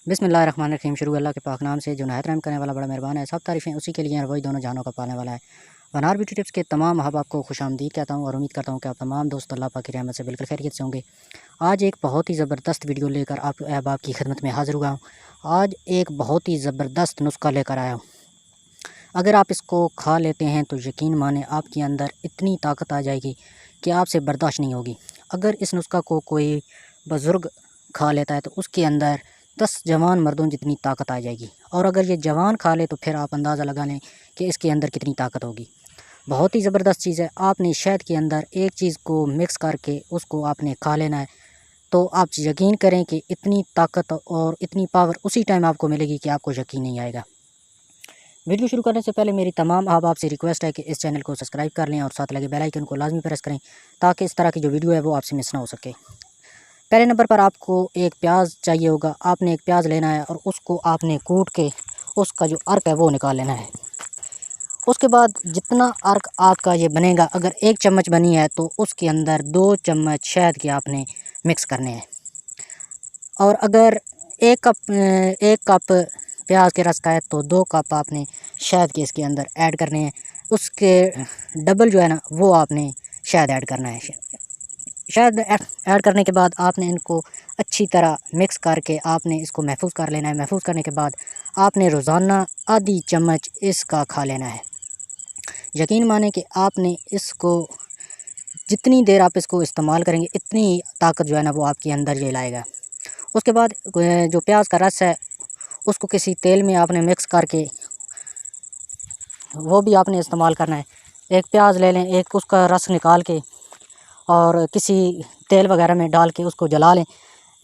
बिस्मिल्लाहिर्रहमानिर्रहीम। शुरू अल्लाह के पाक नाम से जो नहायत रहम करने वाला बड़ा मेहरबान है। सब तारीफ़ें उसी के लिए हैं, वही दोनों जहानों का पालने वाला है। वनार ब्यूटी टिप्स के तमाम अहबाब को खुशामदीद कहता हूँ और उम्मीद करता हूँ कि आप तमाम दोस्त अल्लाह पाक की रहमत से बिल्कुल खैरियत से होंगे। आज एक बहुत ही ज़बरदस्त वीडियो लेकर आप अहबाब की खिदमत में हाज़िर हुआ हूँ। आज एक बहुत ही ज़बरदस्त नुस्खा लेकर आया हूँ। अगर आप इसको खा लेते हैं तो यकीन माने आपके अंदर इतनी ताकत आ जाएगी कि आपसे बर्दाश्त नहीं होगी। अगर इस नुस्खा को कोई बुज़ुर्ग खा लेता है तो उसके अंदर 10 जवान मर्दों जितनी ताकत आ जाएगी, और अगर ये जवान खा ले तो फिर आप अंदाज़ा लगा लें कि इसके अंदर कितनी ताकत होगी। बहुत ही ज़बरदस्त चीज़ है। आपने शहद के अंदर एक चीज़ को मिक्स करके उसको आपने खा लेना है, तो आप यकीन करें कि इतनी ताकत और इतनी पावर उसी टाइम आपको मिलेगी कि आपको यकीन नहीं आएगा। वीडियो शुरू करने से पहले मेरी तमाम अहबाब से रिक्वेस्ट है कि इस चैनल को सब्सक्राइब कर लें और साथ लगे बेल आइकन को लाजमी प्रेस करें ताकि इस तरह की जो वीडियो है वो आपसे मिस ना हो सके। पहले नंबर पर आपको एक प्याज चाहिए होगा। आपने एक प्याज लेना है और उसको आपने कूट के उसका जो अर्क है वो निकाल लेना है। उसके बाद जितना अर्क आपका ये बनेगा, अगर 1 चम्मच बनी है तो उसके अंदर 2 चम्मच शहद के आपने मिक्स करने हैं। और अगर 1 कप प्याज के रस का है तो 2 कप आपने शहद के इसके अंदर ऐड करने हैं। उसके डबल जो है ना वो आपने शहद ऐड करना है। शहद ऐड करने के बाद आपने इनको अच्छी तरह मिक्स करके आपने इसको महफूज़ कर लेना है। महफूज़ करने के बाद आपने रोज़ाना आधी चम्मच इसका खा लेना है। यकीन माने कि आपने इसको जितनी देर आप इसको इस्तेमाल करेंगे इतनी ताकत जो है ना वो आपके अंदर ये लाएगा। उसके बाद जो प्याज का रस है उसको किसी तेल में आपने मिक्स करके वो भी आपने इस्तेमाल करना है। एक प्याज ले लें, एक उसका रस निकाल के और किसी तेल वगैरह में डाल के उसको जला लें।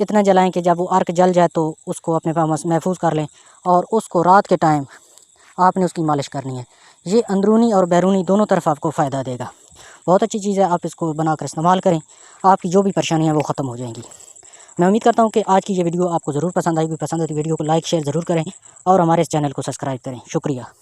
इतना जलाएं कि जब वो अर्क जल जाए तो उसको अपने पास महफूज़ कर लें और उसको रात के टाइम आपने उसकी मालिश करनी है। ये अंदरूनी और बैरूनी दोनों तरफ आपको फ़ायदा देगा। बहुत अच्छी चीज़ है, आप इसको बनाकर इस्तेमाल करें, आपकी जो भी परेशानियाँ वो ख़त्म हो जाएंगी। मैं उम्मीद करता हूँ कि आज की ये वीडियो आपको ज़रूर पसंद आएगी। पसंद आती वीडियो को लाइक शेयर ज़रूर करें और हमारे इस चैनल को सब्सक्राइब करें। शुक्रिया।